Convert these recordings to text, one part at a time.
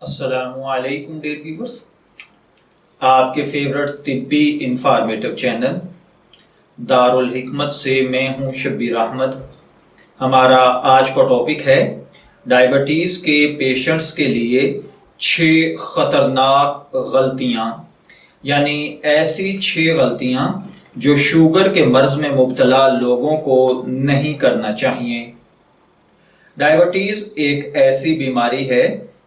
अस्सलामु अलैकुम dear viewers, आपके फेवरेट तिब्बी इंफॉर्मेटिव चैनल दारुल हिकमत से मैं हूं शब्बीर अहमद। हमारा आज का टॉपिक है डायबिटीज़ के पेशेंट्स के लिए 6 खतरनाक गलतियां, यानी ऐसी 6 गलतियां जो शुगर के मर्ज में मुब्तला लोगों को नहीं करना चाहिए। डायबिटीज़ एक ऐसी बीमारी है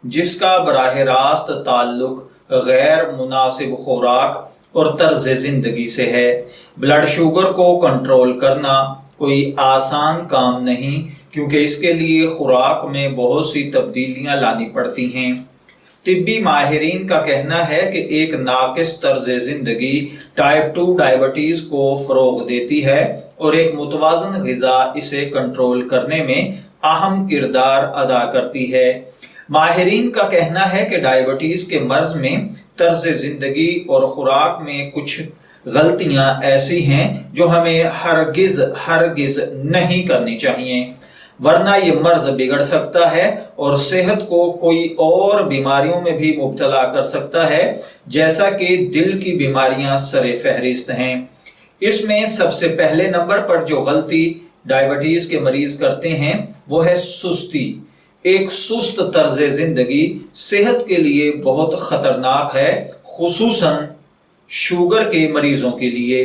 जिसका बराह रास्त ताल्लुक गैर मुनासिब खुराक और तर्ज ज़िंदगी से है। ब्लड शुगर को कंट्रोल करना कोई आसान काम नहीं, क्योंकि इसके लिए खुराक में बहुत सी तब्दीलियां लानी पड़ती हैं। तिब्बी माहिरीन का कहना है कि एक नाकिस तर्ज ज़िंदगी टाइप 2 डायबिटीज़ को फ़रोग देती है और एक मुतवाज़न ग़िज़ा इसे कंट्रोल करने में अहम किरदार अदा करती है। माहिरीन का कहना है कि डायबिटीज़ के मर्ज में तर्ज ज़िंदगी और खुराक में कुछ गलतियां ऐसी हैं जो हमें हरगिज़ नहीं करनी चाहिए, वरना ये मर्ज बिगड़ सकता है और सेहत को कोई और बीमारियों में भी मुब्तला कर सकता है, जैसा कि दिल की बीमारियां सरे फहरिस्त हैं। इसमें सबसे पहले नंबर पर जो गलती डायबिटीज़ के मरीज करते हैं वो है सुस्ती। एक सुस्त तर्ज जिंदगी सेहत के लिए बहुत खतरनाक है, खुसूसन शुगर के मरीजों के लिए।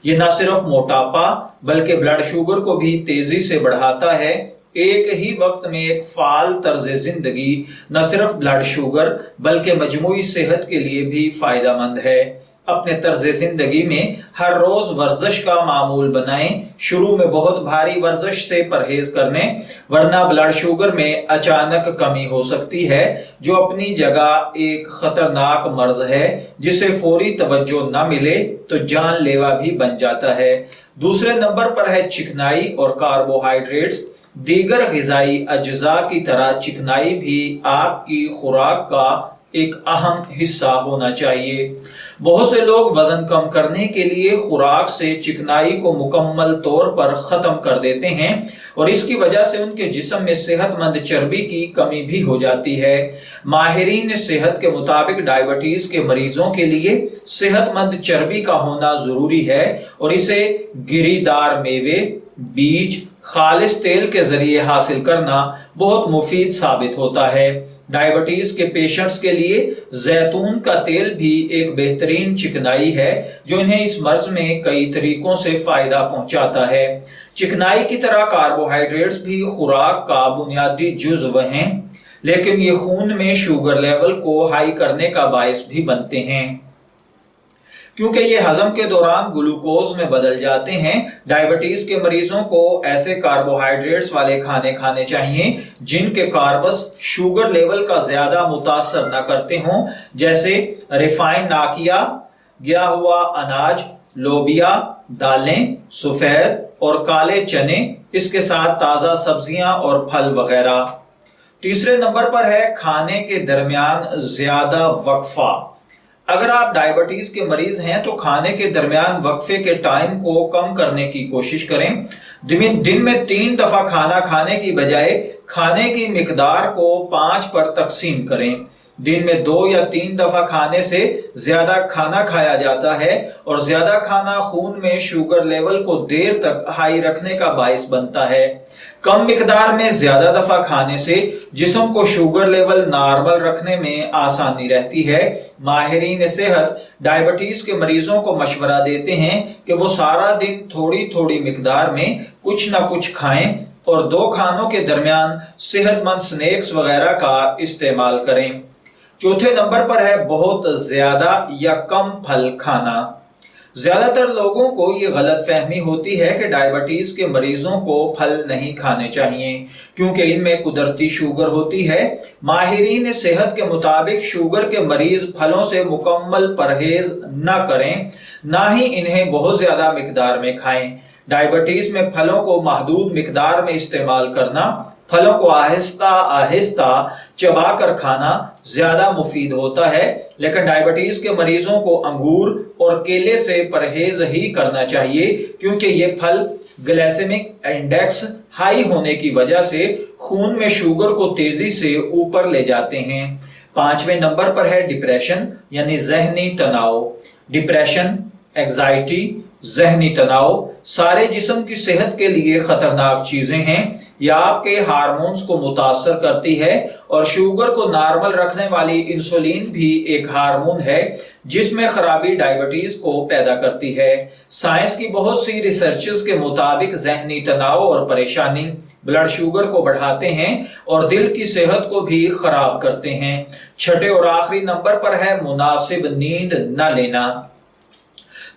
ये न सिर्फ मोटापा बल्कि ब्लड शुगर को भी तेजी से बढ़ाता है। एक ही वक्त में एक फाल तर्ज जिंदगी न सिर्फ ब्लड शुगर बल्कि मजमूई सेहत के लिए भी फायदेमंद है। अपने तर्ज जिंदगी में हर रोज वर्जिश का मामूल बनाएं। शुरू में बहुत भारी वर्जिश से परहेज करने, वरना ब्लड शुगर में अचानक कमी हो सकती है, जो अपनी जगह एक खतरनाक मर्ज है जिसे फौरी तवज्जो न मिले तो जानलेवा भी बन जाता है। दूसरे नंबर पर है चिकनाई और कार्बोहाइड्रेट्स। दीगर ग़िज़ाई अज्जा की तरह चिकनाई भी आपकी खुराक का एक अहम हिस्सा होना चाहिए। बहुत से लोग वजन कम करने के लिए खुराक से चिकनाई को मुकम्मल तौर पर ख़त्म कर देते हैं और इसकी वजह से उनके जिस्म में सेहतमंद चर्बी की कमी भी हो जाती है। माहिरीन सेहत के मुताबिक डायबिटीज़ के मरीजों के लिए सेहतमंद चर्बी का होना ज़रूरी है और इसे गिरीदार मेवे, बीज, खालिस तेल के जरिए हासिल करना बहुत मुफीद साबित होता है। डायबिटीज के पेशेंट्स के लिए जैतून का तेल भी एक बेहतरीन चिकनाई है जो इन्हें इस मर्ज में कई तरीकों से फायदा पहुंचाता है। चिकनाई की तरह कार्बोहाइड्रेट्स भी खुराक का बुनियादी जुज़्व हैं, लेकिन ये खून में शुगर लेवल को हाई करने का बायस भी बनते हैं, क्योंकि ये हजम के दौरान ग्लूकोज में बदल जाते हैं। डायबिटीज के मरीजों को ऐसे कार्बोहाइड्रेट्स वाले खाने खाने चाहिए जिनके कार्ब्स शुगर लेवल का ज्यादा मुतासर न करते हों, जैसे रिफाइन ना किया गया हुआ अनाज, लोबिया, दालें, सफेद और काले चने, इसके साथ ताज़ा सब्जियां और फल वगैरह। तीसरे नंबर पर है खाने के दरमियान ज्यादा वक्फा। अगर आप डायबिटीज के मरीज हैं तो खाने के दरमियान वक्फे के टाइम को कम करने की कोशिश करें। दिन में 3 दफा खाना खाने की बजाय खाने की मिकदार को 5 पर तकसीम करें। दिन में 2 या 3 दफा खाने से ज्यादा खाना खाया जाता है और ज्यादा खाना खून में शुगर लेवल को देर तक हाई रखने का बायस बनता है। कम मिकदार में ज्यादा दफा खाने से जिस्म को शुगर लेवल नॉर्मल रखने में आसानी रहती है। माहिरीन सेहत डायबिटीज के मरीजों को मशवरा देते हैं कि वो सारा दिन थोड़ी थोड़ी मिकदार में कुछ ना कुछ खाएं और 2 खानों के दरमियान सेहतमंद स्नैक्स वगैरह का इस्तेमाल करें। चौथे नंबर पर है बहुत ज्यादा या कम फल खाना। ज्यादातर लोगों को ये गलत फहमी होती है कि डायबिटीज के मरीजों को फल नहीं खाने चाहिए क्योंकि इनमें कुदरती शुगर होती है। माहिरीन सेहत के मुताबिक शुगर के मरीज फलों से मुकम्मल परहेज न करें, ना ही इन्हें बहुत ज्यादा मिकदार में खाएं। डायबिटीज में फलों को महदूद मिकदार में इस्तेमाल करना, फलों को आहिस्ता आहिस्ता चबाकर खाना ज्यादा मुफीद होता है, लेकिन डायबिटीज के मरीजों को अंगूर और केले से परहेज ही करना चाहिए क्योंकि ये फल ग्लाइसेमिक इंडेक्स हाई होने की वजह से खून में शुगर को तेजी से ऊपर ले जाते हैं। 5वें नंबर पर है डिप्रेशन यानी जहनी तनाव। डिप्रेशन, एंजाइटी, जहनी तनाव सारे जिस्म की सेहत के लिए खतरनाक चीजें हैं। यह आपके हार्मोन्स को मुतासर करती है और शुगर को नॉर्मल रखने वाली इंसुलिन भी एक हार्मोन है जिसमें खराबी डायबिटीज को पैदा करती है। साइंस की बहुत सी रिसर्चेस के मुताबिक जहनी तनाव और परेशानी ब्लड शुगर को बढ़ाते हैं और दिल की सेहत को भी खराब करते हैं। छठे और आखिरी नंबर पर है मुनासिब नींद न लेना।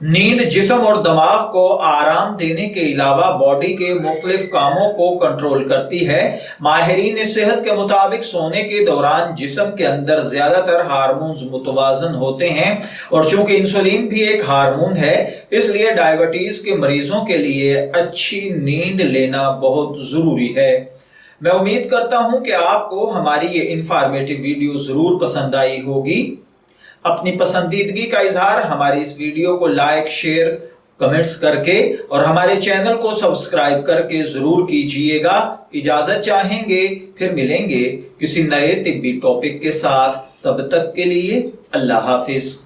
नींद जिस्म और दिमाग को आराम देने के अलावा बॉडी के मुख्तलिफ कामों को कंट्रोल करती है। माहिरीन सेहत के मुताबिक सोने के दौरान जिस्म के अंदर ज्यादातर हार्मोन्स मुतवाजन होते हैं और चूंकि इंसुलिन भी एक हार्मोन है इसलिए डायबिटीज के मरीजों के लिए अच्छी नींद लेना बहुत जरूरी है। मैं उम्मीद करता हूं कि आपको हमारी ये इंफॉर्मेटिव वीडियो जरूर पसंद आई होगी। अपनी पसंदीदगी का इजहार हमारी इस वीडियो को लाइक, शेयर, कमेंट्स करके और हमारे चैनल को सब्सक्राइब करके जरूर कीजिएगा। इजाजत चाहेंगे, फिर मिलेंगे किसी नए तिब्बी टॉपिक के साथ। तब तक के लिए अल्लाह हाफिज।